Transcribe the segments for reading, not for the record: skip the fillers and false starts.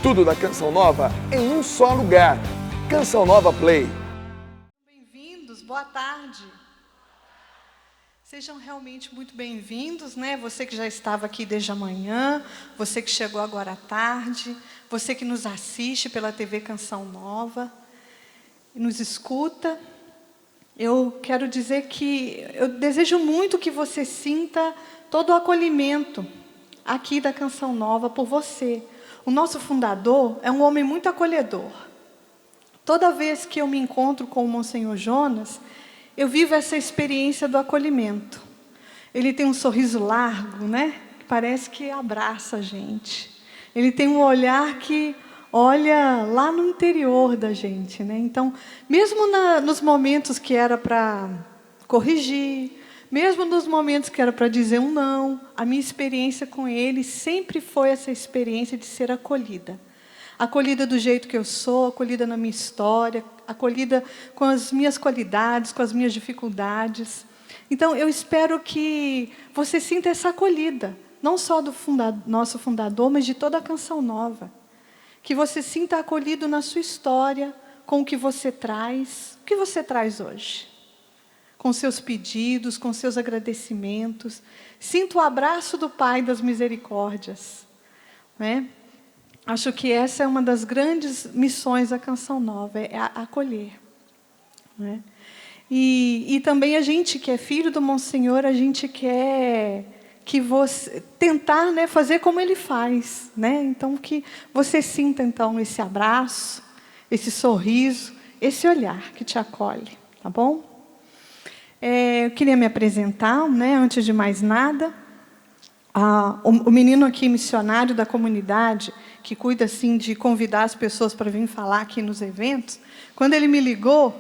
Tudo da Canção Nova em um só lugar. Canção Nova Play. Bem-vindos, boa tarde. Sejam realmente muito bem-vindos, né? Você que já estava aqui desde a manhã, você que chegou agora à tarde, você que nos assiste pela TV Canção Nova e nos escuta. Eu quero dizer que eu desejo muito que você sinta todo o acolhimento aqui da Canção Nova por você. O nosso fundador é um homem muito acolhedor. Toda vez que eu me encontro com o Monsenhor Jonas, eu vivo essa experiência do acolhimento. Ele tem um sorriso largo, né? Que parece que abraça a gente. Ele tem um olhar que olha lá no interior da gente, né? Então, mesmo nos momentos que era para corrigir, mesmo nos momentos que era para dizer um não, a minha experiência com ele sempre foi essa experiência de ser acolhida. Acolhida do jeito que eu sou, acolhida na minha história, acolhida com as minhas qualidades, com as minhas dificuldades. Então, eu espero que você sinta essa acolhida, não só do nosso fundador, mas de toda a Canção Nova. Que você sinta acolhido na sua história, com o que você traz. O que você traz hoje? Com seus pedidos, com seus agradecimentos. Sinta o abraço do Pai das Misericórdias, né? Acho que essa é uma das grandes missões da Canção Nova, é acolher, né? E também a gente que é filho do Monsenhor, a gente quer que você tentar, né, fazer como ele faz, né? Então que você sinta então esse abraço, esse sorriso, esse olhar que te acolhe, tá bom? Eu queria me apresentar, né, antes de mais nada. O menino aqui, missionário da comunidade, que cuida assim de convidar as pessoas para vir falar aqui nos eventos, quando ele me ligou,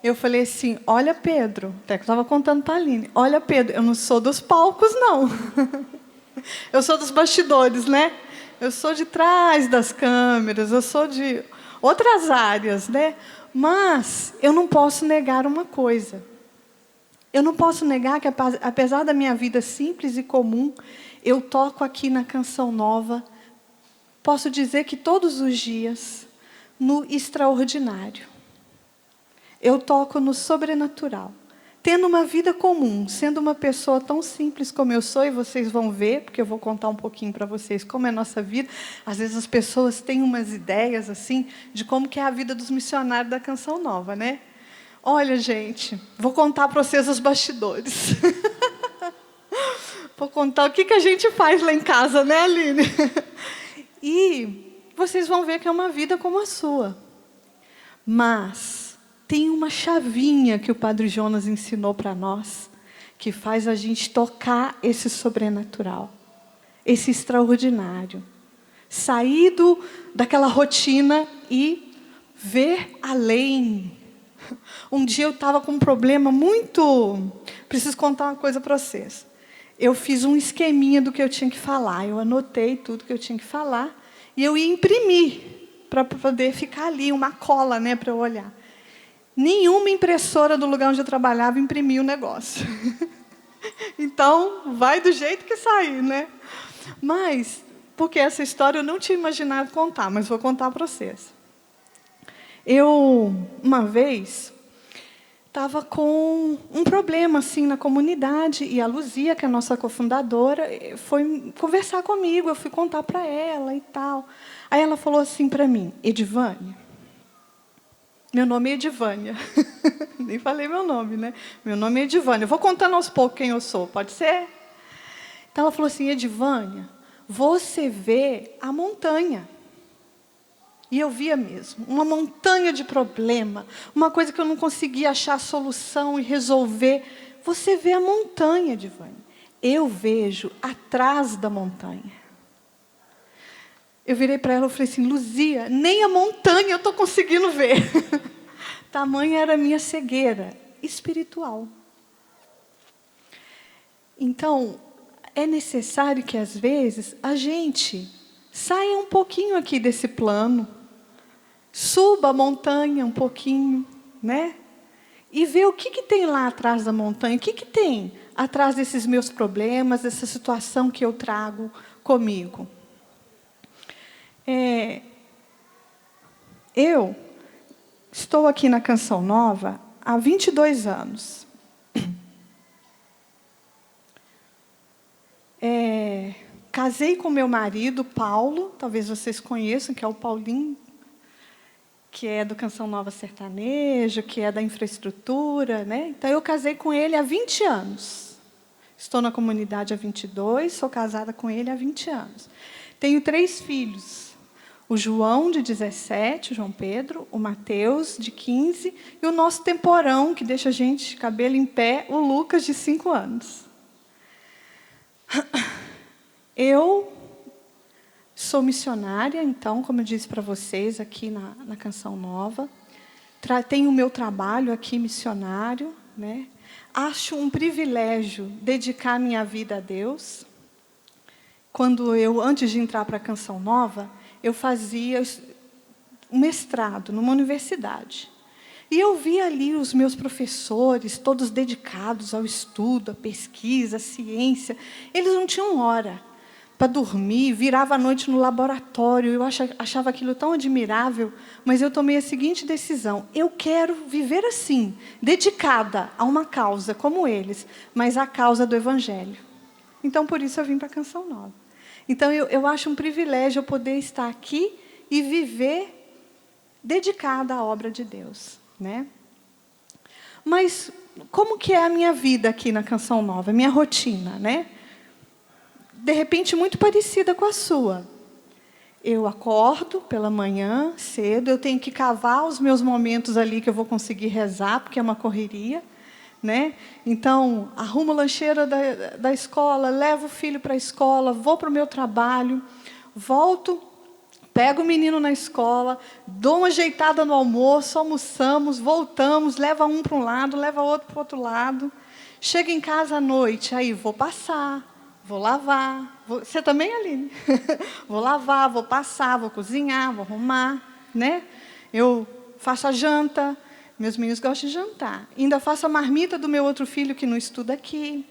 eu falei assim: olha, Pedro, até que eu estava contando para a Aline, olha, Pedro, eu não sou dos palcos, não. Eu sou dos bastidores, né? Eu sou de trás das câmeras, eu sou de outras áreas, né? Mas eu não posso negar uma coisa. Eu não posso negar que, apesar da minha vida simples e comum, eu toco aqui na Canção Nova, posso dizer que todos os dias, no extraordinário. Eu toco no sobrenatural. Tendo uma vida comum, sendo uma pessoa tão simples como eu sou, e vocês vão ver, porque eu vou contar um pouquinho para vocês como é a nossa vida. Às vezes as pessoas têm umas ideias assim, de como que é a vida dos missionários da Canção Nova, né? Olha, gente, vou contar para vocês os bastidores. Vou contar o que a gente faz lá em casa, né, Aline? E vocês vão ver que é uma vida como a sua. Mas tem uma chavinha que o Padre Jonas ensinou para nós, que faz a gente tocar esse sobrenatural, esse extraordinário. Sair daquela rotina e ver além. Um dia eu estava com um problema muito... Preciso contar uma coisa para vocês. Eu fiz um esqueminha do que eu tinha que falar. Eu anotei tudo que eu tinha que falar. E eu ia imprimir, para poder ficar ali, uma cola, né, para eu olhar. Nenhuma impressora do lugar onde eu trabalhava imprimia o negócio. Então, vai do jeito que sair, né? Mas, porque essa história eu não tinha imaginado contar, mas vou contar para vocês. Eu, uma vez, estava com um problema assim na comunidade, e a Luzia, que é a nossa cofundadora, foi conversar comigo, eu fui contar para ela e tal. Aí ela falou assim para mim: Edivânia, meu nome é Edivânia. Nem falei meu nome, né? Meu nome é Edivânia. Eu vou contando aos poucos quem eu sou, pode ser? Então ela falou assim: Edivânia, você vê a montanha. E eu via mesmo, uma montanha de problema, uma coisa que eu não conseguia achar solução e resolver. Você vê a montanha, Edivânia. Eu vejo atrás da montanha. Eu virei para ela e falei assim: Luzia, nem a montanha eu estou conseguindo ver. Tamanha era a minha cegueira espiritual. Então, é necessário que, às vezes, a gente saia um pouquinho aqui desse plano, suba a montanha um pouquinho, né? E vê o que tem lá atrás da montanha, o que tem atrás desses meus problemas, dessa situação que eu trago comigo. Eu estou aqui na Canção Nova há 22 anos. Casei com meu marido, Paulo, talvez vocês conheçam, que é o Paulinho, que é do Canção Nova Sertanejo, que é da infraestrutura, né? Então, eu casei com ele há 20 anos. Estou na comunidade há 22, sou casada com ele há 20 anos. Tenho 3 filhos. O João, de 17, o João Pedro, o Mateus, de 15, e o nosso temporão, que deixa a gente cabelo em pé, o Lucas, de 5 anos. Eu sou missionária, então, como eu disse para vocês, aqui na Canção Nova. Tenho o meu trabalho aqui missionário, né? Acho um privilégio dedicar minha vida a Deus. Antes de entrar para a Canção Nova, eu fazia um mestrado numa universidade. E eu via ali os meus professores, todos dedicados ao estudo, à pesquisa, à ciência. Eles não tinham hora para dormir, virava a noite no laboratório. Eu achava aquilo tão admirável, mas eu tomei a seguinte decisão: eu quero viver assim, dedicada a uma causa como eles, mas à causa do Evangelho. Então, por isso, eu vim para a Canção Nova. Então, eu acho um privilégio eu poder estar aqui e viver dedicada à obra de Deus, né? Mas como que é a minha vida aqui na Canção Nova, a minha rotina, né? De repente, muito parecida com a sua. Eu acordo pela manhã, cedo, eu tenho que cavar os meus momentos ali que eu vou conseguir rezar, porque é uma correria, né? Então, arrumo a lancheira da escola, levo o filho para a escola, vou para o meu trabalho, volto, pego o menino na escola, dou uma ajeitada no almoço, almoçamos, voltamos, leva um para um lado, leva outro para o outro lado. Chego em casa à noite, aí vou passar, vou lavar. Você também, Aline? Vou lavar, vou passar, vou cozinhar, vou arrumar, né? Eu faço a janta. Meus meninos gostam de jantar. Ainda faço a marmita do meu outro filho que não estuda aqui,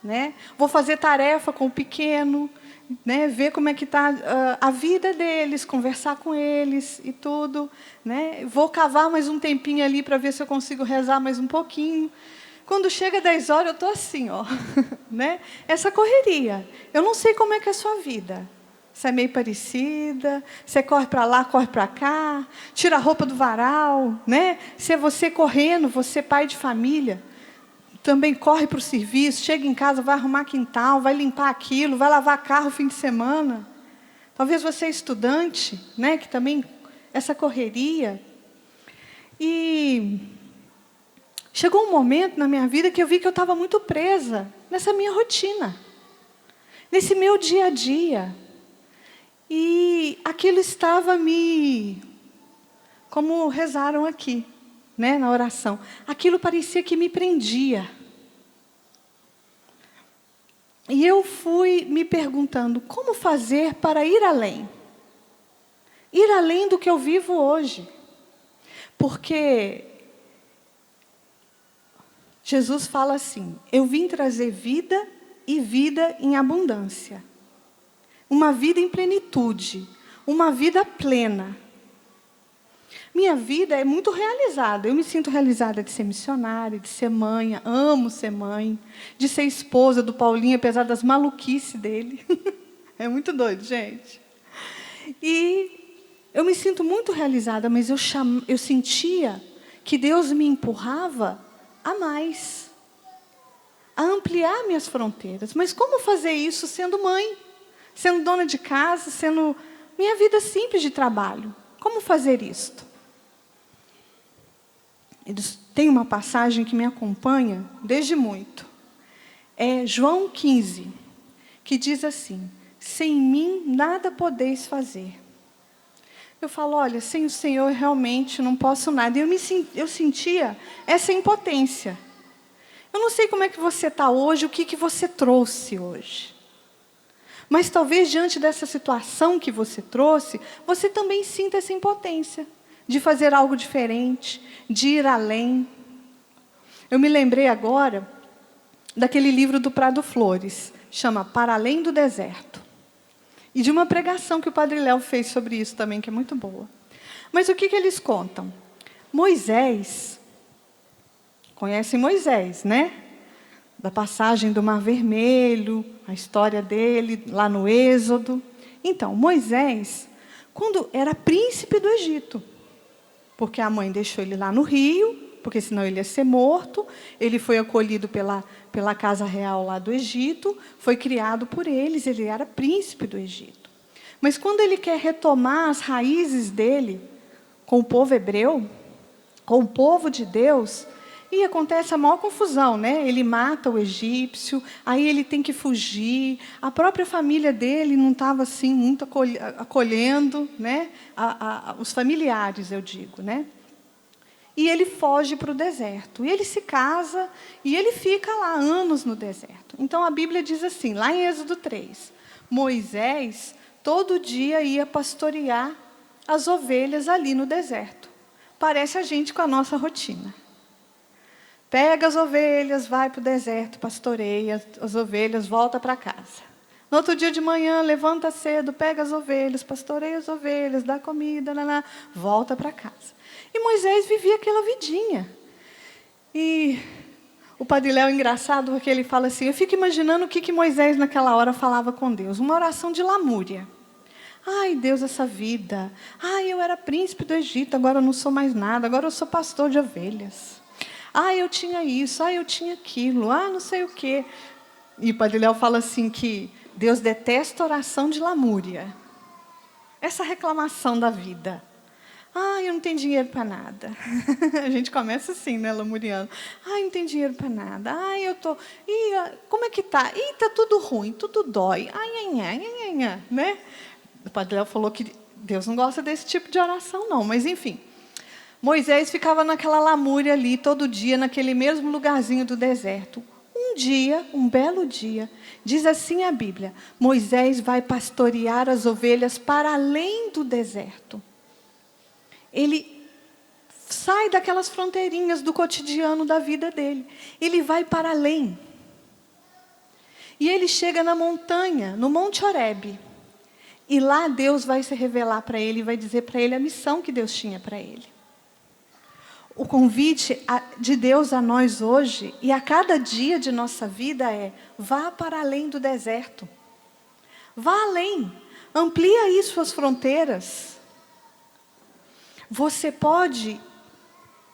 né? Vou fazer tarefa com o pequeno, né? Ver como é que está a vida deles, conversar com eles e tudo, né? Vou cavar mais um tempinho ali para ver se eu consigo rezar mais um pouquinho. Quando chega 10 horas, eu estou assim, ó, né? Essa correria. Eu não sei como é que é a sua vida. Você é meio parecida, você corre para lá, corre para cá, tira a roupa do varal, né? Se é você correndo, você pai de família, também corre para o serviço, chega em casa, vai arrumar quintal, vai limpar aquilo, vai lavar carro no fim de semana. Talvez você é estudante, né? Que também, essa correria. E chegou um momento na minha vida que eu vi que eu estava muito presa nessa minha rotina, nesse meu dia a dia. E aquilo estava como rezaram aqui, né, na oração, aquilo parecia que me prendia. E eu fui me perguntando, como fazer para ir além? Ir além do que eu vivo hoje. Porque Jesus fala assim: eu vim trazer vida e vida em abundância. Uma vida em plenitude, uma vida plena. Minha vida é muito realizada. Eu me sinto realizada de ser missionária, de ser mãe, amo ser mãe, de ser esposa do Paulinho, apesar das maluquices dele. É muito doido, gente. E eu me sinto muito realizada, mas eu sentia que Deus me empurrava a mais, a ampliar minhas fronteiras. Mas como fazer isso sendo mãe? Sendo dona de casa, sendo minha vida simples de trabalho. Como fazer isto? Tem uma passagem que me acompanha desde muito. É João 15, que diz assim: sem mim nada podeis fazer. Eu falo, olha, sem o Senhor realmente não posso nada. E eu sentia essa impotência. Eu não sei como é que você está hoje, o que você trouxe hoje. Mas talvez diante dessa situação que você trouxe, você também sinta essa impotência de fazer algo diferente, de ir além. Eu me lembrei agora daquele livro do Prado Flores, chama Para Além do Deserto. E de uma pregação que o Padre Léo fez sobre isso também, que é muito boa. Mas o que eles contam? Moisés, conhecem Moisés, né? Da passagem do Mar Vermelho, a história dele lá no Êxodo. Então, Moisés, quando era príncipe do Egito, porque a mãe deixou ele lá no rio, porque senão ele ia ser morto, ele foi acolhido pela casa real lá do Egito, foi criado por eles, ele era príncipe do Egito. Mas quando ele quer retomar as raízes dele com o povo hebreu, com o povo de Deus, e acontece a maior confusão, né? Ele mata o egípcio, aí ele tem que fugir, a própria família dele não estava assim muito acolhendo, né? Os familiares, eu digo, né? E ele foge para o deserto, e ele se casa, e ele fica lá anos no deserto. Então a Bíblia diz assim, lá em Êxodo 3, Moisés todo dia ia pastorear as ovelhas ali no deserto. Parece a gente com a nossa rotina. Pega as ovelhas, vai para o deserto, pastoreia as ovelhas, volta para casa. No outro dia de manhã, levanta cedo, pega as ovelhas, pastoreia as ovelhas, dá comida, volta para casa. E Moisés vivia aquela vidinha. E o Padre Léo é engraçado porque ele fala assim, eu fico imaginando o que Moisés naquela hora falava com Deus. Uma oração de lamúria. Ai, Deus, essa vida. Ai, eu era príncipe do Egito, agora eu não sou mais nada, agora eu sou pastor de ovelhas. Ai, eu tinha isso, ai, eu tinha aquilo, não sei o quê. E o Padre Léo fala assim que Deus detesta oração de lamúria. Essa reclamação da vida. Ai, eu não tenho dinheiro para nada. A gente começa assim, né, lamuriando. Ai, não tenho dinheiro para nada. Ai, eu tô... como é que tá? Ih, tá tudo ruim, tudo dói. Ai, né? O Padre Léo falou que Deus não gosta desse tipo de oração, não. Mas, enfim. Moisés ficava naquela lamúria ali, todo dia, naquele mesmo lugarzinho do deserto. Um dia, um belo dia, diz assim a Bíblia, Moisés vai pastorear as ovelhas para além do deserto. Ele sai daquelas fronteirinhas do cotidiano da vida dele. Ele vai para além. E ele chega na montanha, no Monte Horebe. E lá Deus vai se revelar para ele e vai dizer para ele a missão que Deus tinha para ele. O convite de Deus a nós hoje e a cada dia de nossa vida é: vá para além do deserto. Vá além. Amplie aí suas fronteiras. Você pode,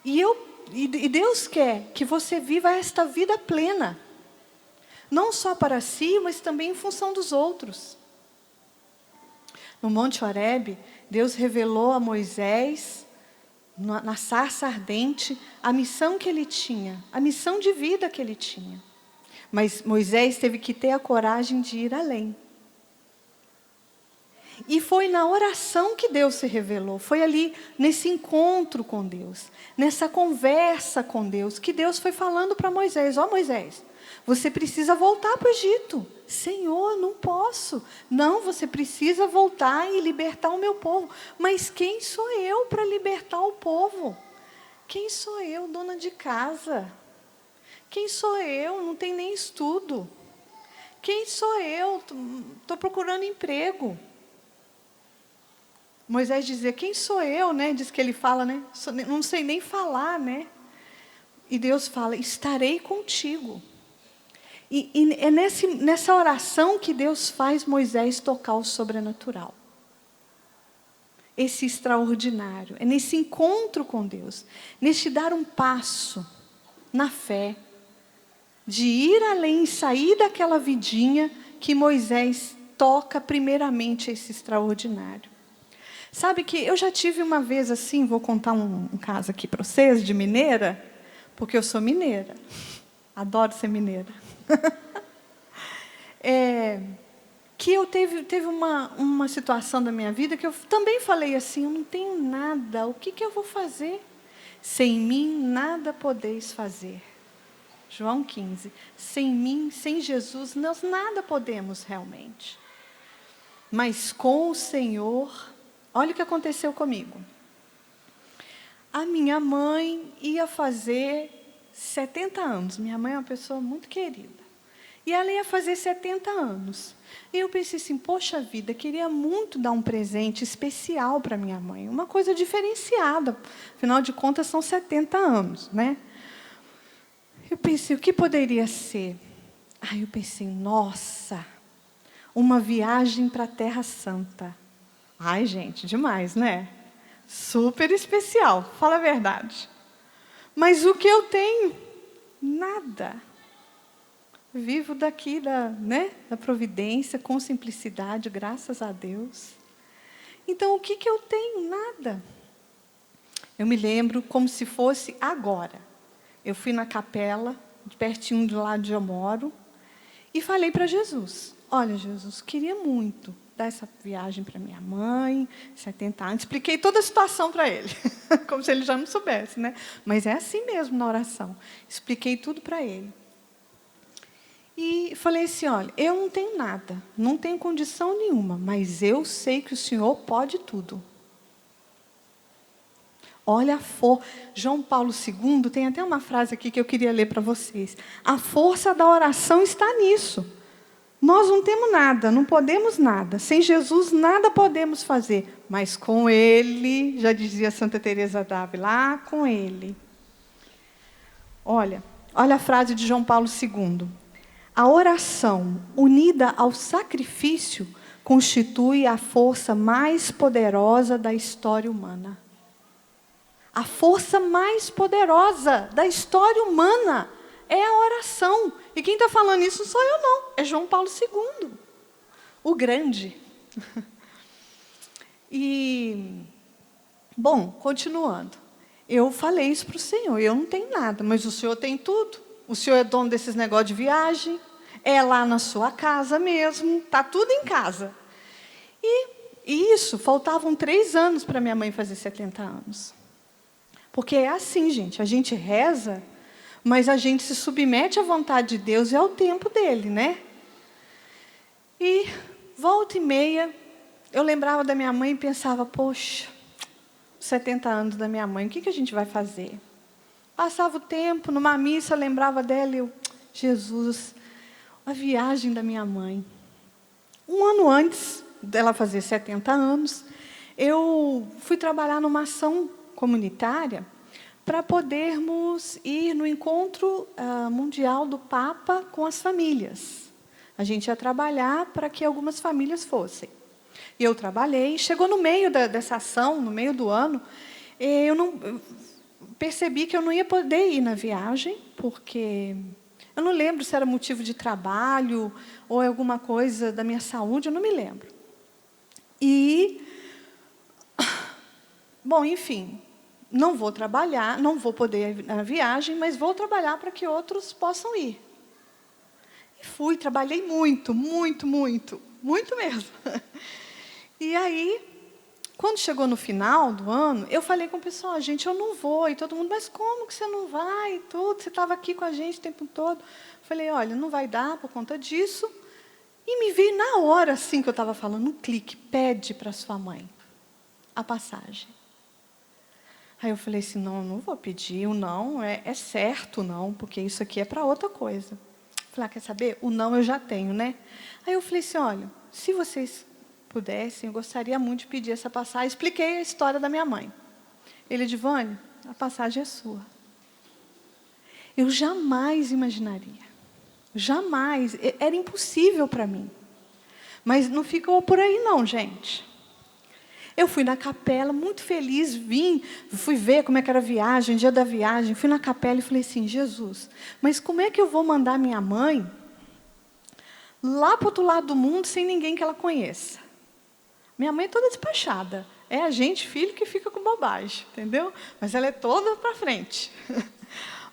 e Deus quer que você viva esta vida plena. Não só para si, mas também em função dos outros. No Monte Horebe, Deus revelou a Moisés, na sarça ardente, a missão que ele tinha, a missão de vida que ele tinha. Mas Moisés teve que ter a coragem de ir além. E foi na oração que Deus se revelou, foi ali nesse encontro com Deus, nessa conversa com Deus, que Deus foi falando para Moisés, Moisés, você precisa voltar para o Egito. Senhor, não posso. Não, você precisa voltar e libertar o meu povo. Mas quem sou eu para libertar o povo? Quem sou eu, dona de casa? Quem sou eu? Não tenho nem estudo. Quem sou eu? Estou procurando emprego. Moisés dizia, quem sou eu, né? Diz que ele fala, né? Não sei nem falar, né? E Deus fala, estarei contigo. E é nessa oração que Deus faz Moisés tocar o sobrenatural. Esse extraordinário. É nesse encontro com Deus. Nesse dar um passo na fé. De ir além e sair daquela vidinha que Moisés toca primeiramente esse extraordinário. Sabe que eu já tive uma vez assim, vou contar um caso aqui para vocês, de mineira, porque eu sou mineira. Adoro ser mineira. Que eu teve uma situação da minha vida que eu também falei assim, eu não tenho nada, o que eu vou fazer? Sem mim nada podeis fazer. João 15. Sem mim, sem Jesus, nós nada podemos realmente. Mas com o Senhor, olha o que aconteceu comigo. A minha mãe ia fazer 70 anos. Minha mãe é uma pessoa muito querida. E ela ia fazer 70 anos. E eu pensei assim, poxa vida, queria muito dar um presente especial para minha mãe, uma coisa diferenciada. Afinal de contas, são 70 anos, né? Eu pensei, o que poderia ser? Aí eu pensei, nossa, uma viagem para a Terra Santa. Ai, gente, demais, né? Super especial, fala a verdade. Mas o que eu tenho? Nada. Vivo daqui da providência, com simplicidade, graças a Deus. Então, o que eu tenho? Nada. Eu me lembro como se fosse agora. Eu fui na capela, pertinho do lado onde eu moro, e falei para Jesus, olha, Jesus, queria muito dar essa viagem para minha mãe, 70 anos. Expliquei toda a situação para ele, como se ele já não soubesse, né? Mas é assim mesmo na oração. Expliquei tudo para ele. E falei assim, olha, eu não tenho nada, não tenho condição nenhuma, mas eu sei que o Senhor pode tudo. Olha a força. João Paulo II tem até uma frase aqui que eu queria ler para vocês. A força da oração está nisso. Nós não temos nada, não podemos nada. Sem Jesus, nada podemos fazer. Mas com Ele, já dizia Santa Teresa d'Ávila, com Ele. Olha a frase de João Paulo II. A oração, unida ao sacrifício, constitui a força mais poderosa da história humana. A força mais poderosa da história humana é a oração. E quem está falando isso não sou eu, não. É João Paulo II, o grande. E, bom, continuando. Eu falei isso para o Senhor. Eu não tenho nada, mas o Senhor tem tudo. O Senhor é dono desses negócios de viagem. É lá na sua casa mesmo. Está tudo em casa. E isso, faltavam 3 anos para minha mãe fazer 70 anos. Porque é assim, gente, a gente reza, mas a gente se submete à vontade de Deus e ao tempo dele, né? E, volta e meia, eu lembrava da minha mãe e pensava, poxa, 70 anos da minha mãe, o que a gente vai fazer? Passava o tempo, numa missa, eu lembrava dela e eu, Jesus, a viagem da minha mãe. 1 ano antes dela fazer 70 anos, eu fui trabalhar numa ação comunitária para podermos ir no encontro mundial do Papa com as famílias. A gente ia trabalhar para que algumas famílias fossem. E eu trabalhei, chegou no meio dessa ação, no meio do ano, eu percebi que eu não ia poder ir na viagem, porque eu não lembro se era motivo de trabalho ou alguma coisa da minha saúde, eu não me lembro. E, bom, enfim, não vou trabalhar, não vou poder ir na viagem, mas vou trabalhar para que outros possam ir. E fui, trabalhei muito, muito, muito, muito mesmo. E aí, quando chegou no final do ano, eu falei com o pessoal, gente, eu não vou. E todo mundo, mas como que você não vai? Tudo, você estava aqui com a gente o tempo todo. Falei, olha, não vai dar por conta disso. E me veio na hora, assim que eu estava falando, um clique, pede para sua mãe a passagem. Aí eu falei assim, não vou pedir, o não é certo não, porque isso aqui é para outra coisa. Falei, quer saber? O não eu já tenho, né? Aí eu falei assim, olha, se vocês pudessem, eu gostaria muito de pedir essa passagem. Expliquei a história da minha mãe. Ele, Edivane, a passagem é sua. Eu jamais imaginaria. Jamais. Era impossível para mim. Mas não ficou por aí não, gente. Eu fui na capela, muito feliz, fui ver como é que era a viagem, dia da viagem, fui na capela e falei assim, Jesus, mas como é que eu vou mandar minha mãe lá para o outro lado do mundo sem ninguém que ela conheça? Minha mãe é toda despachada. É a gente, filho, que fica com bobagem, entendeu? Mas ela é toda para frente.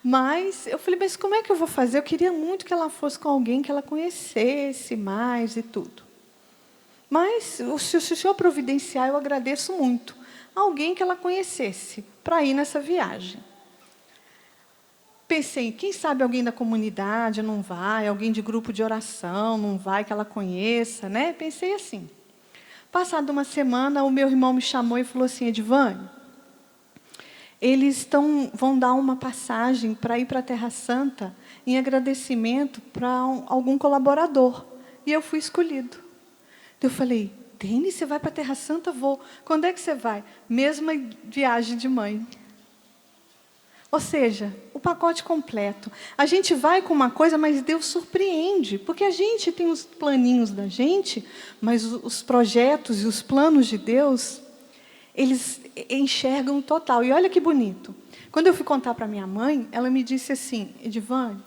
Mas eu falei, mas como é que eu vou fazer? Eu queria muito que ela fosse com alguém que ela conhecesse mais e tudo. Mas, se o Senhor providenciar, eu agradeço muito. Alguém que ela conhecesse, para ir nessa viagem. Pensei, quem sabe alguém da comunidade não vai, alguém de grupo de oração não vai, que ela conheça, né? Pensei assim. Passada uma semana, o meu irmão me chamou e falou assim, Edivane, vão dar uma passagem para ir para a Terra Santa em agradecimento para algum colaborador. E eu fui escolhido. Eu falei, Denis, você vai para a Terra Santa? Vou. Quando é que você vai? Mesma viagem de mãe. Ou seja, o pacote completo. A gente vai com uma coisa, mas Deus surpreende. Porque a gente tem os planinhos da gente, mas os projetos e os planos de Deus, eles enxergam o total. E olha que bonito. Quando eu fui contar para minha mãe, ela me disse assim, Edivane,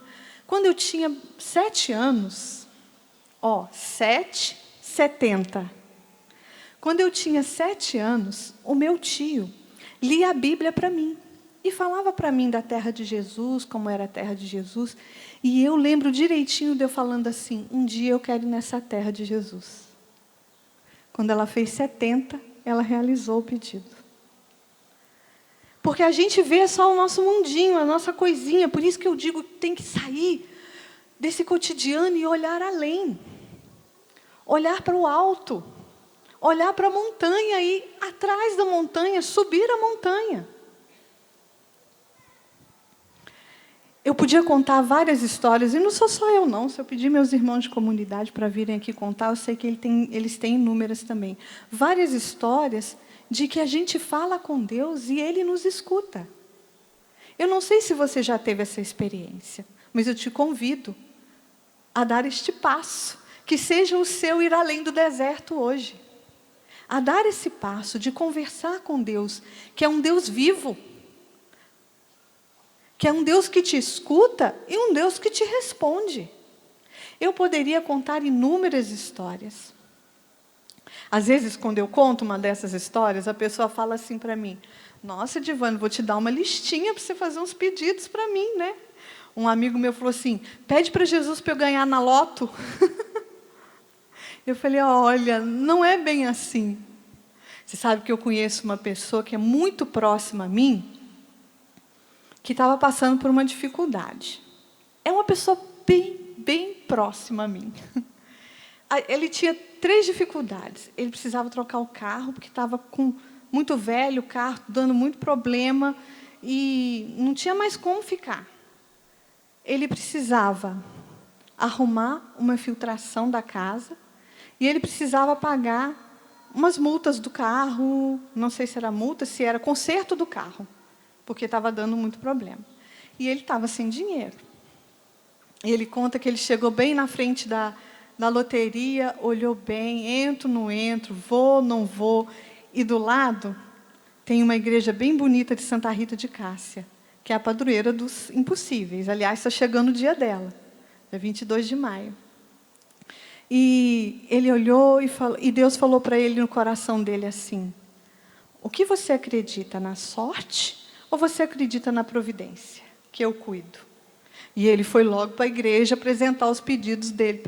quando eu tinha 7 anos, 70. Quando eu tinha 7 anos, o meu tio lia a Bíblia para mim. E falava para mim da terra de Jesus, como era a terra de Jesus. E eu lembro direitinho de eu falando assim, um dia eu quero ir nessa terra de Jesus. Quando ela fez 70, ela realizou o pedido. Porque a gente vê só o nosso mundinho, a nossa coisinha. Por isso que eu digo que tem que sair desse cotidiano e olhar além. Olhar para o alto. Olhar para a montanha e atrás da montanha, subir a montanha. Eu podia contar várias histórias, e não sou só eu não, se eu pedir meus irmãos de comunidade para virem aqui contar, eu sei que eles têm inúmeras também. Várias histórias de que a gente fala com Deus e Ele nos escuta. Eu não sei se você já teve essa experiência, mas eu te convido a dar este passo, que seja o seu ir além do deserto hoje. A dar esse passo de conversar com Deus, que é um Deus vivo, que é um Deus que te escuta e um Deus que te responde. Eu poderia contar inúmeras histórias. Às vezes, quando eu conto uma dessas histórias, a pessoa fala assim para mim, nossa, Edivane, vou te dar uma listinha para você fazer uns pedidos para mim, né? Um amigo meu falou assim, pede para Jesus para eu ganhar na loto. Eu falei, olha, não é bem assim. Você sabe que eu conheço uma pessoa que é muito próxima a mim, que estava passando por uma dificuldade. É uma pessoa bem próxima a mim. Ele tinha 3 dificuldades. Ele precisava trocar o carro, porque estava muito velho o carro, dando muito problema, e não tinha mais como ficar. Ele precisava arrumar uma filtração da casa, e ele precisava pagar umas multas do carro, não sei se era multa, se era conserto do carro, porque estava dando muito problema. E ele estava sem dinheiro. E ele conta que ele chegou bem na frente da loteria, olhou bem, entro, não entro, vou, não vou. E do lado tem uma igreja bem bonita de Santa Rita de Cássia, que é a padroeira dos impossíveis. Aliás, está chegando o dia dela, dia 22 de maio. E ele olhou e Deus falou para ele no coração dele assim, o que você acredita, na sorte ou você acredita na providência, que eu cuido? E ele foi logo para a igreja apresentar os pedidos dele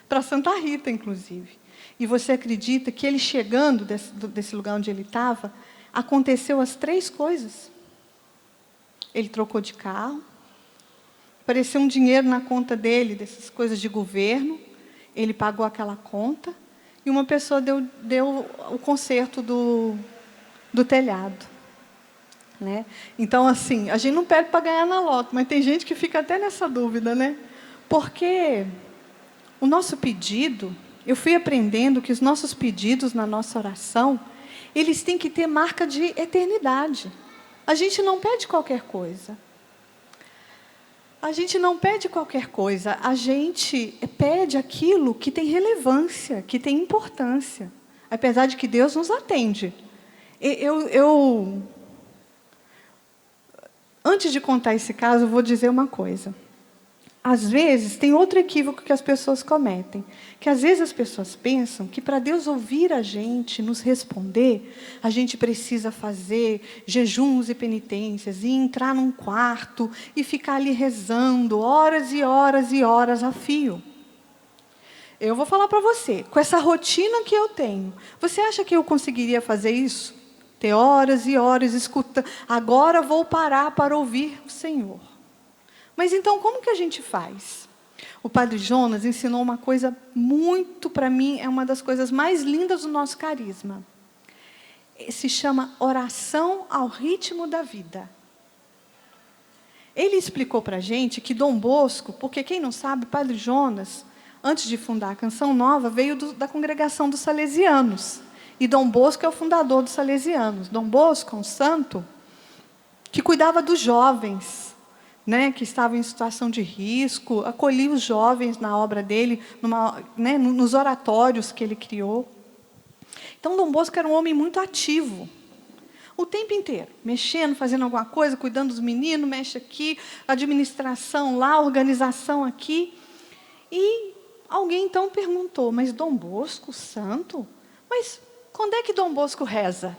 para Santa Rita, inclusive. E você acredita que ele chegando desse lugar onde ele estava, aconteceu as 3 coisas? Ele trocou de carro, apareceu um dinheiro na conta dele, dessas coisas de governo, ele pagou aquela conta, e uma pessoa deu o conserto do telhado. Né? Então, assim, a gente não pede para ganhar na loto, mas tem gente que fica até nessa dúvida, né? Porque o nosso pedido, eu fui aprendendo que os nossos pedidos na nossa oração, eles têm que ter marca de eternidade. A gente não pede qualquer coisa. A gente não pede qualquer coisa, a gente pede aquilo que tem relevância, que tem importância. Apesar de que Deus nos atende. Antes de contar esse caso, eu vou dizer uma coisa. Às vezes, tem outro equívoco que as pessoas cometem. Que às vezes as pessoas pensam que para Deus ouvir a gente, nos responder, a gente precisa fazer jejuns e penitências, e entrar num quarto e ficar ali rezando horas e horas e horas a fio. Eu vou falar para você, com essa rotina que eu tenho, você acha que eu conseguiria fazer isso? Ter horas e horas escutando, agora vou parar para ouvir o Senhor. Mas então, como que a gente faz? O Padre Jonas ensinou uma coisa muito, para mim, é uma das coisas mais lindas do nosso carisma. se chama Oração ao Ritmo da Vida. Ele explicou para a gente que Dom Bosco, porque quem não sabe, Padre Jonas, antes de fundar a Canção Nova, veio da congregação dos salesianos. E Dom Bosco é o fundador dos salesianos. Dom Bosco é um santo que cuidava dos jovens, né, que estavam em situação de risco, acolhia os jovens na obra dele, nos oratórios que ele criou. Então, Dom Bosco era um homem muito ativo, o tempo inteiro, mexendo, fazendo alguma coisa, cuidando dos meninos, mexe aqui, administração lá, organização aqui. E alguém então perguntou, mas Dom Bosco, santo? Mas quando é que Dom Bosco reza?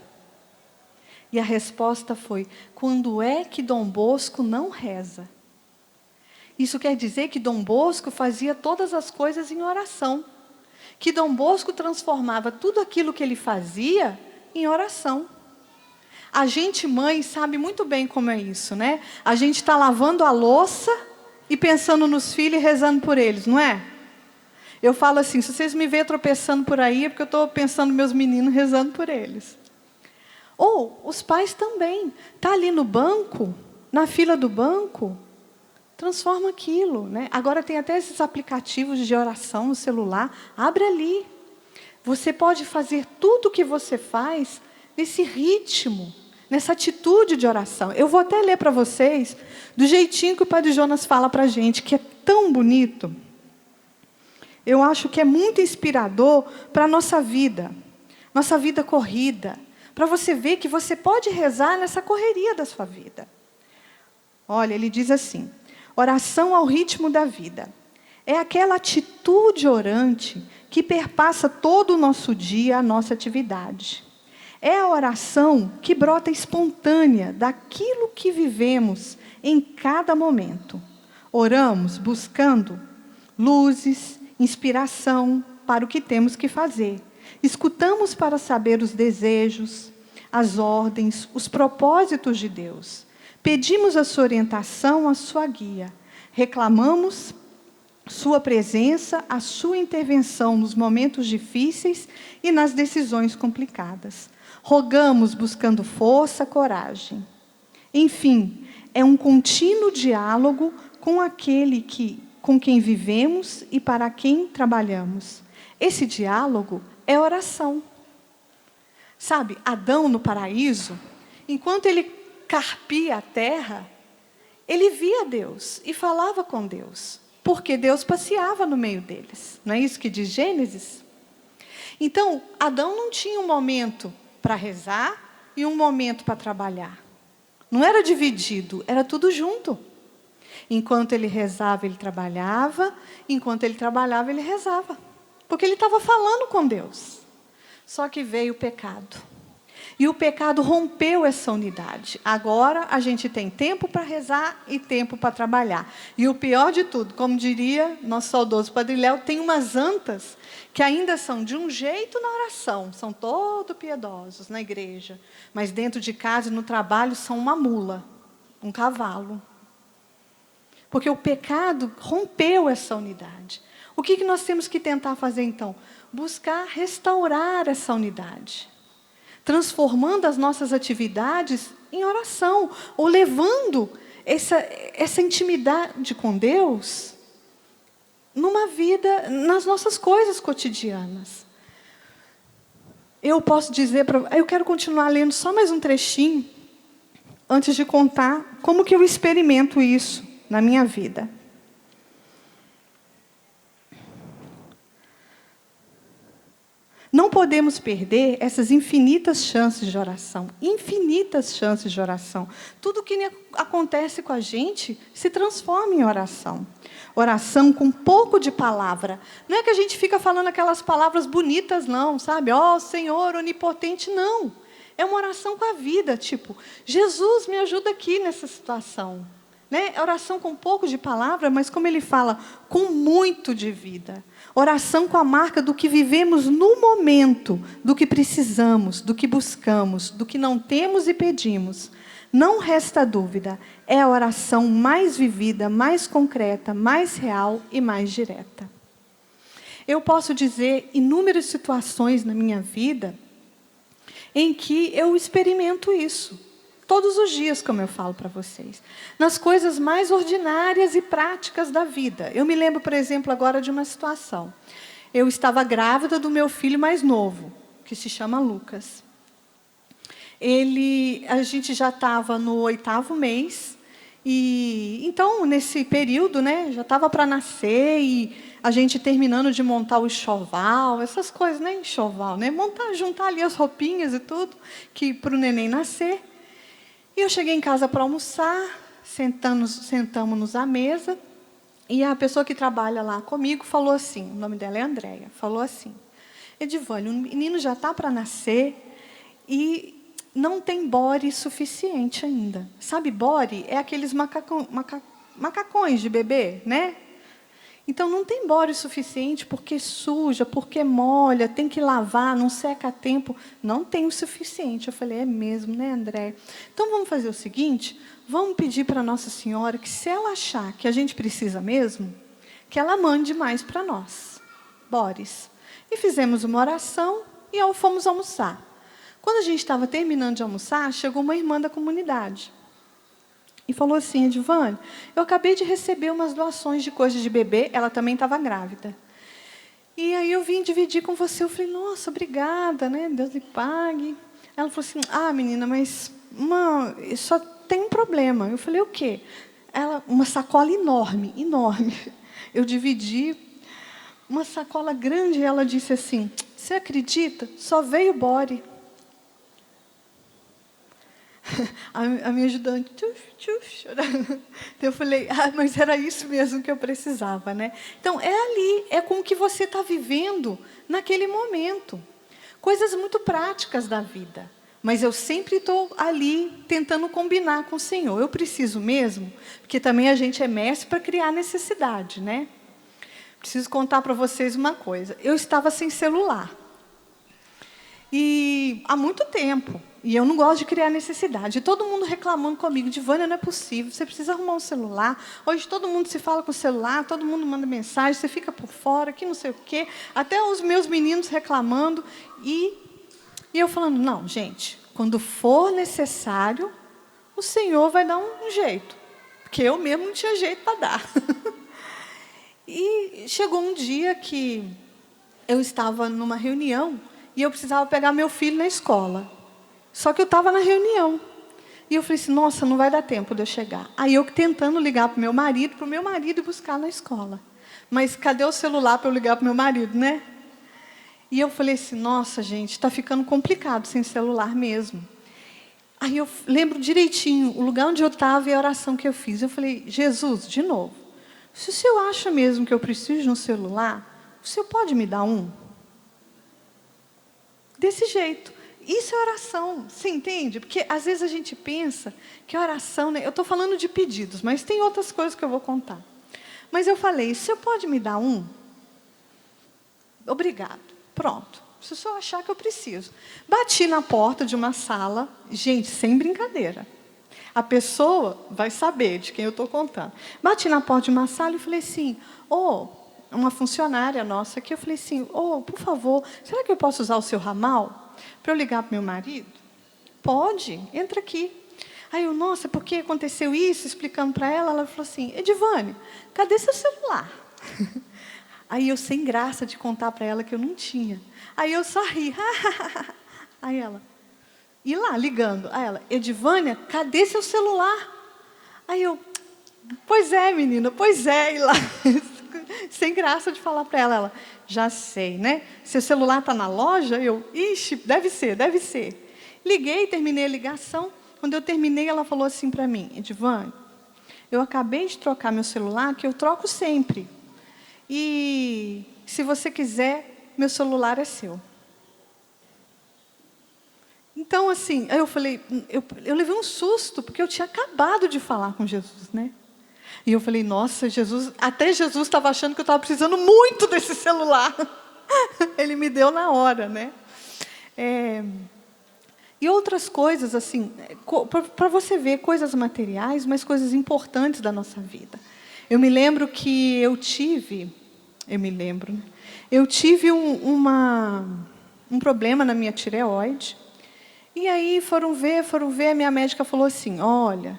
E a resposta foi, quando é que Dom Bosco não reza? Isso quer dizer que Dom Bosco fazia todas as coisas em oração. Que Dom Bosco transformava tudo aquilo que ele fazia em oração. A gente, mãe, sabe muito bem como é isso, né? A gente está lavando a louça e pensando nos filhos e rezando por eles, não é? Eu falo assim, se vocês me verem tropeçando por aí, é porque eu estou pensando nos meus meninos rezando por eles. Ou os pais também. Está ali no banco, na fila do banco, transforma aquilo, né? Agora tem até esses aplicativos de oração no celular. Abre ali. Você pode fazer tudo o que você faz nesse ritmo, nessa atitude de oração. Eu vou até ler para vocês do jeitinho que o Padre Jonas fala para a gente, que é tão bonito. Eu acho que é muito inspirador para a nossa vida corrida, para você ver que você pode rezar nessa correria da sua vida. Olha, ele diz assim, oração ao ritmo da vida. É aquela atitude orante que perpassa todo o nosso dia, a nossa atividade. É a oração que brota espontânea daquilo que vivemos em cada momento. Oramos buscando luzes, inspiração para o que temos que fazer. Escutamos para saber os desejos, as ordens, os propósitos de Deus. Pedimos a sua orientação, a sua guia. Reclamamos sua presença, a sua intervenção nos momentos difíceis e nas decisões complicadas. Rogamos buscando força, coragem. Enfim, é um contínuo diálogo com aquele com quem vivemos e para quem trabalhamos. Esse diálogo é oração. Sabe, Adão no paraíso, enquanto ele carpia a terra, ele via Deus e falava com Deus, porque Deus passeava no meio deles. Não é isso que diz Gênesis? Então, Adão não tinha um momento para rezar e um momento para trabalhar. Não era dividido, era tudo junto. Enquanto ele rezava, ele trabalhava. Enquanto ele trabalhava, ele rezava. Porque ele estava falando com Deus. Só que veio o pecado. E o pecado rompeu essa unidade. Agora a gente tem tempo para rezar e tempo para trabalhar. E o pior de tudo, como diria nosso saudoso Padre Léo, tem umas antas que ainda são de um jeito na oração, são todos piedosos na igreja, mas dentro de casa e no trabalho são uma mula, um cavalo. Porque o pecado rompeu essa unidade. O que nós temos que tentar fazer então? Buscar restaurar essa unidade, transformando as nossas atividades em oração, ou levando essa intimidade com Deus numa vida, nas nossas coisas cotidianas. Eu posso dizer eu quero continuar lendo só mais um trechinho, antes de contar como que eu experimento isso na minha vida. Não podemos perder essas infinitas chances de oração. Infinitas chances de oração. Tudo que acontece com a gente se transforma em oração. Oração com pouco de palavra. Não é que a gente fica falando aquelas palavras bonitas, não, sabe? Ó, Senhor onipotente, não. É uma oração com a vida, tipo, Jesus, me ajuda aqui nessa situação. Né? Oração com pouco de palavra, mas como ele fala, com muito de vida. Oração com a marca do que vivemos no momento, do que precisamos, do que buscamos, do que não temos e pedimos. Não resta dúvida, é a oração mais vivida, mais concreta, mais real e mais direta. Eu posso dizer inúmeras situações na minha vida em que eu experimento isso. Todos os dias, como eu falo para vocês. Nas coisas mais ordinárias e práticas da vida. Eu me lembro, por exemplo, agora de uma situação. Eu estava grávida do meu filho mais novo, que se chama Lucas. A gente já estava no 8º mês. E então, nesse período, né, já estava para nascer e a gente terminando de montar o enxoval, essas coisas, né, enxoval, né, juntar ali as roupinhas e tudo, que para o neném nascer. E eu cheguei em casa para almoçar, sentamos-nos à mesa, e a pessoa que trabalha lá comigo falou assim, o nome dela é Andréia, falou assim, Edivânia, o menino já está para nascer e não tem body suficiente ainda. Sabe, body é aqueles macacões de bebê, né? Então, não tem body suficiente porque suja, porque molha, tem que lavar, não seca a tempo. Não tem o suficiente. Eu falei, é mesmo, né, André? Então, vamos fazer o seguinte, vamos pedir para Nossa Senhora que, se ela achar que a gente precisa mesmo, que ela mande mais para nós, bodies. E fizemos uma oração e fomos almoçar. Quando a gente estava terminando de almoçar, chegou uma irmã da comunidade. E falou assim, Edivânia, eu acabei de receber umas doações de coisas de bebê, ela também estava grávida. E aí eu vim dividir com você, eu falei, nossa, obrigada, né? Deus lhe pague. Ela falou assim, menina, mas só tem um problema. Eu falei, o quê? Uma sacola enorme, enorme. Eu dividi uma sacola grande e ela disse assim, você acredita? Só veio body. A minha ajudante, chorando. Eu falei, mas era isso mesmo que eu precisava, né? Então, é ali, é com o que você está vivendo naquele momento. Coisas muito práticas da vida. Mas eu sempre estou ali tentando combinar com o Senhor. Eu preciso mesmo, porque também a gente é mestre para criar necessidade, né? Preciso contar para vocês uma coisa. Eu estava sem celular. E há muito tempo. E eu não gosto de criar necessidade. E todo mundo reclamando comigo, Edivânia, não é possível, você precisa arrumar um celular. Hoje todo mundo se fala com o celular, todo mundo manda mensagem, você fica por fora, que não sei o quê. Até os meus meninos reclamando. E eu falando, não, gente, quando for necessário, o Senhor vai dar um jeito. Porque eu mesmo não tinha jeito para dar. E chegou um dia que eu estava numa reunião e eu precisava pegar meu filho na escola. Só que eu estava na reunião. E eu falei assim, nossa, não vai dar tempo de eu chegar. Aí eu tentando ligar para o meu marido ir buscar na escola. Mas cadê o celular para eu ligar para o meu marido, né? E eu falei assim, nossa, gente, está ficando complicado sem celular mesmo. Aí eu lembro direitinho o lugar onde eu estava e a oração que eu fiz. Eu falei, Jesus, de novo, se o Senhor acha mesmo que eu preciso de um celular, o Senhor pode me dar um? Desse jeito. Isso é oração, você entende? Porque às vezes a gente pensa que a oração, né? Eu estou falando de pedidos, mas tem outras coisas que eu vou contar. Mas eu falei, o senhor pode me dar um? Obrigado. Pronto. Se o senhor achar que eu preciso. Bati na porta de uma sala, gente, sem brincadeira. A pessoa vai saber de quem eu estou contando. Bati na porta de uma sala e falei assim, uma funcionária nossa aqui, eu falei assim, por favor, será que eu posso usar o seu ramal? Para eu ligar para o meu marido? Pode, entra aqui. Aí eu, nossa, por que aconteceu isso? Explicando para ela, ela falou assim, Edivânia, cadê seu celular? Aí eu, sem graça de contar para ela que eu não tinha. Aí eu só ri. Aí ela, e lá, ligando. Aí ela, Edivânia, cadê seu celular? Aí eu, pois é, menina, pois é. E lá, sem graça de falar para ela, já sei, né? Seu celular está na loja? Eu, ixi, deve ser, deve ser. Liguei, terminei a ligação. Quando eu terminei, ela falou assim para mim, Edivânia, eu acabei de trocar meu celular, que eu troco sempre. E, se você quiser, meu celular é seu. Então, assim, aí eu falei, eu levei um susto, porque eu tinha acabado de falar com Jesus, né? E eu falei, nossa, Jesus, até Jesus estava achando que eu estava precisando muito desse celular. Ele me deu na hora, né? E outras coisas, assim, para você ver coisas materiais, mas coisas importantes da nossa vida. Eu me lembro que eu tive um problema na minha tireoide. E aí foram ver, a minha médica falou assim, olha,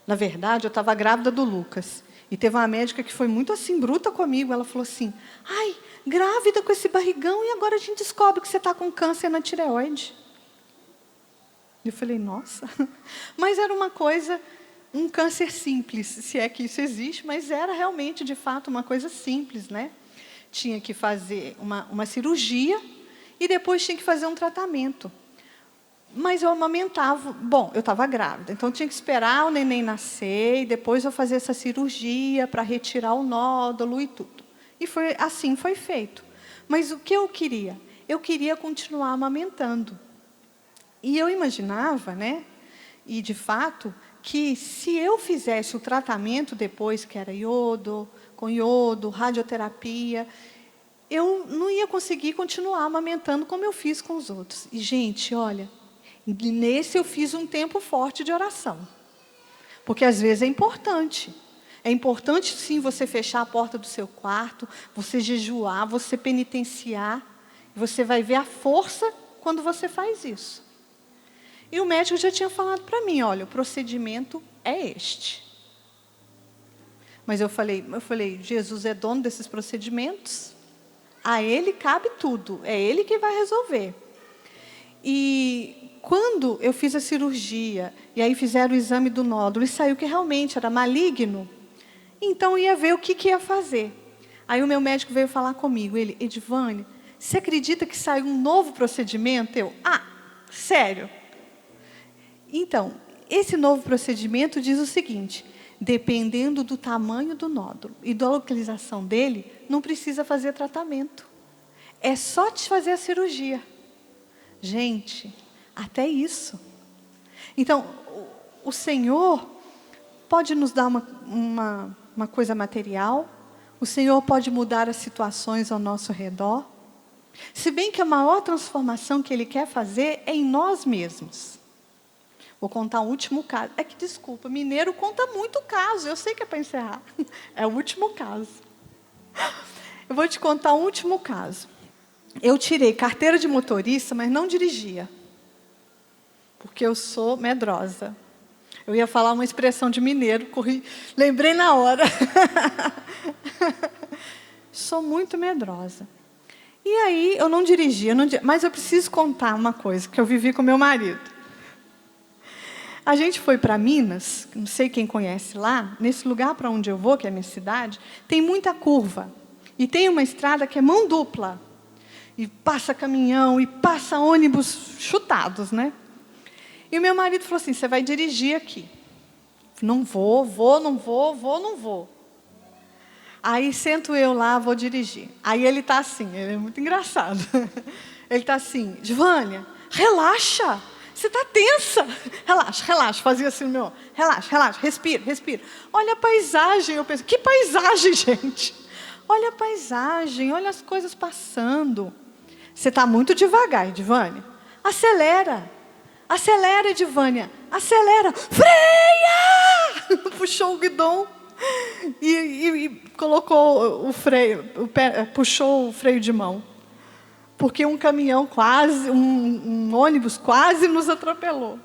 na verdade eu estava grávida do Lucas. E teve uma médica que foi muito assim, bruta comigo, ela falou assim, ai, grávida com esse barrigão e agora a gente descobre que você está com câncer na tireoide. Eu falei, nossa, mas era uma coisa, um câncer simples, se é que isso existe, mas era realmente, de fato, uma coisa simples, né? Tinha que fazer uma cirurgia e depois tinha que fazer um tratamento. Mas eu amamentava, bom, eu estava grávida, então eu tinha que esperar o neném nascer e depois eu fazer essa cirurgia para retirar o nódulo e tudo. E assim foi feito. Mas o que eu queria? Eu queria continuar amamentando. E eu imaginava, né, e de fato, que se eu fizesse o tratamento depois, que era com iodo, radioterapia, eu não ia conseguir continuar amamentando como eu fiz com os outros. E, gente, olha, nesse eu fiz um tempo forte de oração. Porque, às vezes, é importante. É importante, sim, você fechar a porta do seu quarto, você jejuar, você penitenciar. Você vai ver a força quando você faz isso. E o médico já tinha falado para mim, olha, o procedimento é este. Mas eu falei, Jesus é dono desses procedimentos, a Ele cabe tudo, é Ele que vai resolver. E quando eu fiz a cirurgia, e aí fizeram o exame do nódulo, e saiu que realmente era maligno, então ia ver o que ia fazer. Aí o meu médico veio falar comigo, ele, Edivane, você acredita que saiu um novo procedimento? Eu, sério? Então, esse novo procedimento diz o seguinte, dependendo do tamanho do nódulo e da localização dele, não precisa fazer tratamento. É só te fazer a cirurgia. Gente, até isso. Então, o Senhor pode nos dar uma coisa material, o Senhor pode mudar as situações ao nosso redor, se bem que a maior transformação que Ele quer fazer é em nós mesmos. Vou contar um último caso. É que, desculpa, mineiro conta muito caso. Eu sei que é para encerrar. É o último caso. Eu vou te contar um último caso. Eu tirei carteira de motorista, mas não dirigia. Porque eu sou medrosa. Eu ia falar uma expressão de mineiro, lembrei na hora. Sou muito medrosa. E aí, eu não dirigia, mas eu preciso contar uma coisa, que eu vivi com meu marido. A gente foi para Minas, não sei quem conhece lá, nesse lugar para onde eu vou, que é a minha cidade, tem muita curva. E tem uma estrada que é mão dupla. E passa caminhão, e passa ônibus chutados, né? E o meu marido falou assim, você vai dirigir aqui. Não vou. Aí sento eu lá, vou dirigir. Aí ele está assim, ele é muito engraçado. Ele está assim, Givânia, relaxa. Você está tensa. Relaxa. Fazia assim no meu. Relaxa. Respira. Olha a paisagem. Eu penso, que paisagem, gente? Olha a paisagem, olha as coisas passando. Você está muito devagar, Edivânia. Acelera, Edivânia. Acelera. Freia! Puxou o guidão e colocou o freio, puxou o freio de mão. Porque um caminhão um ônibus quase nos atropelou.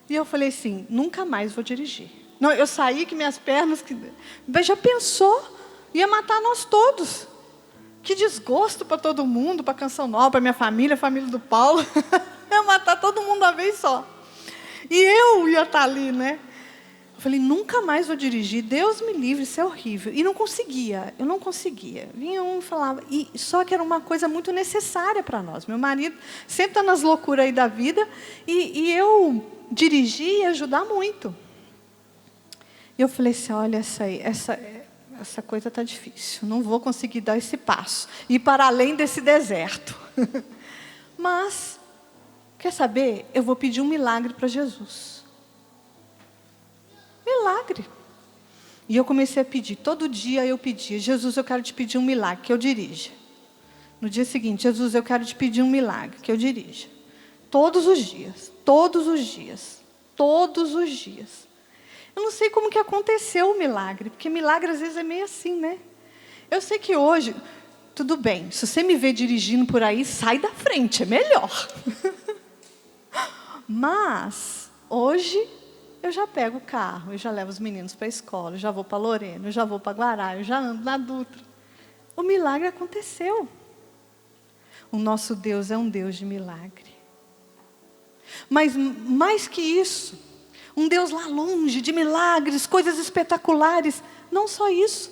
E eu falei assim, nunca mais vou dirigir. Não, eu saí que minhas pernas... Já pensou? Ia matar nós todos. Que desgosto para todo mundo, para a Canção Nova, para minha família, a família do Paulo. Ia matar todo mundo uma vez só. E eu ia estar ali, né? Eu falei, nunca mais vou dirigir, Deus me livre, isso é horrível. E eu não conseguia. Vinha um e falava, só que era uma coisa muito necessária para nós. Meu marido sempre está nas loucuras aí da vida, e eu dirigi e ajudar muito. E eu falei assim, olha, essa coisa está difícil, não vou conseguir dar esse passo, ir para além desse deserto. Mas, quer saber? Eu vou pedir um milagre para Jesus. Milagre. E eu comecei a pedir, todo dia eu pedia, Jesus, eu quero te pedir um milagre, que eu dirija. No dia seguinte, Jesus, eu quero te pedir um milagre, que eu dirija. Todos os dias. Eu não sei como que aconteceu o milagre, porque milagre às vezes é meio assim, né? Eu sei que hoje, tudo bem, se você me vê dirigindo por aí, sai da frente, é melhor. Mas, hoje, eu já pego o carro, eu já levo os meninos para a escola, eu já vou para Lorena, eu já vou para Guará, eu já ando na Dutra. O milagre aconteceu. O nosso Deus é um Deus de milagre. Mas, mais que isso, um Deus lá longe, de milagres, coisas espetaculares. Não só isso.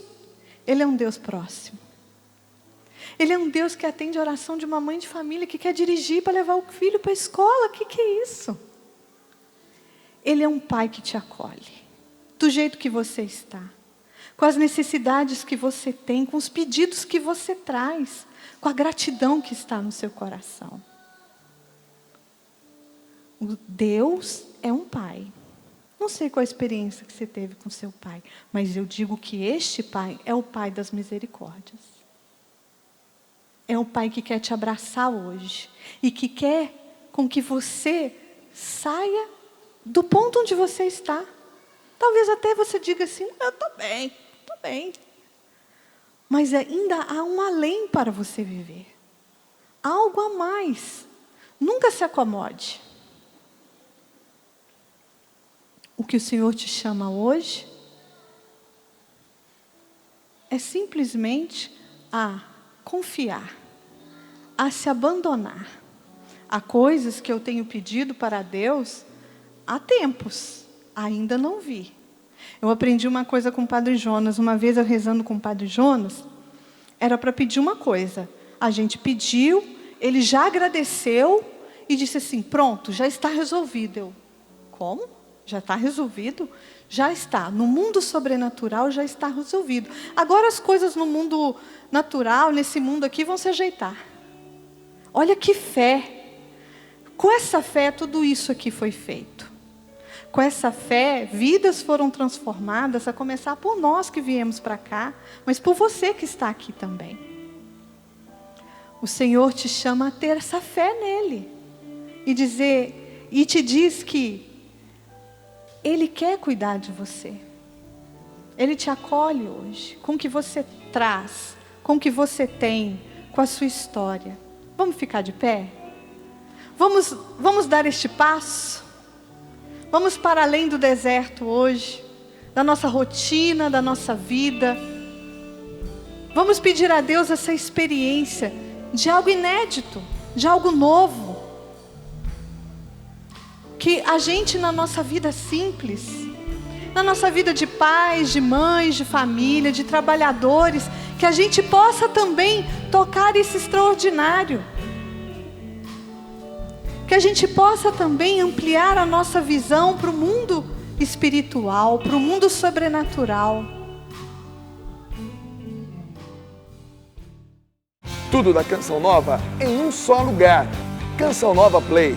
Ele é um Deus próximo. Ele é um Deus que atende a oração de uma mãe de família que quer dirigir para levar o filho para a escola. O que é isso? Ele é um pai que te acolhe, do jeito que você está, com as necessidades que você tem, com os pedidos que você traz, com a gratidão que está no seu coração. O Deus é um pai. Não sei qual a experiência que você teve com seu pai, mas eu digo que este pai é o pai das misericórdias. É o pai que quer te abraçar hoje e que quer com que você saia do ponto onde você está. Talvez até você diga assim, eu estou bem. Mas ainda há um além para você viver. Há algo a mais. Nunca se acomode. O que o Senhor te chama hoje é simplesmente a confiar, a se abandonar. Há coisas que eu tenho pedido para Deus há tempos, ainda não vi. Eu aprendi uma coisa com o Padre Jonas. Uma vez eu rezando com o Padre Jonas, era para pedir uma coisa. A gente pediu, ele já agradeceu e disse assim, pronto, já está resolvido. Eu, como? Já está resolvido? Já está. No mundo sobrenatural já está resolvido. Agora as coisas no mundo natural, nesse mundo aqui, vão se ajeitar. Olha que fé. Com essa fé, tudo isso aqui foi feito. Com essa fé, vidas foram transformadas, a começar por nós que viemos para cá, mas por você que está aqui também. O Senhor te chama a ter essa fé nele. E te diz que Ele quer cuidar de você. Ele te acolhe hoje, com o que você traz, com o que você tem, com a sua história. Vamos ficar de pé? Vamos dar este passo? Vamos para além do deserto hoje, da nossa rotina, da nossa vida. Vamos pedir a Deus essa experiência de algo inédito, de algo novo. Que a gente na nossa vida simples, na nossa vida de pais, de mães, de família, de trabalhadores, que a gente possa também tocar esse extraordinário. Que a gente possa também ampliar a nossa visão para o mundo espiritual, para o mundo sobrenatural. Tudo da Canção Nova em um só lugar. Canção Nova Play.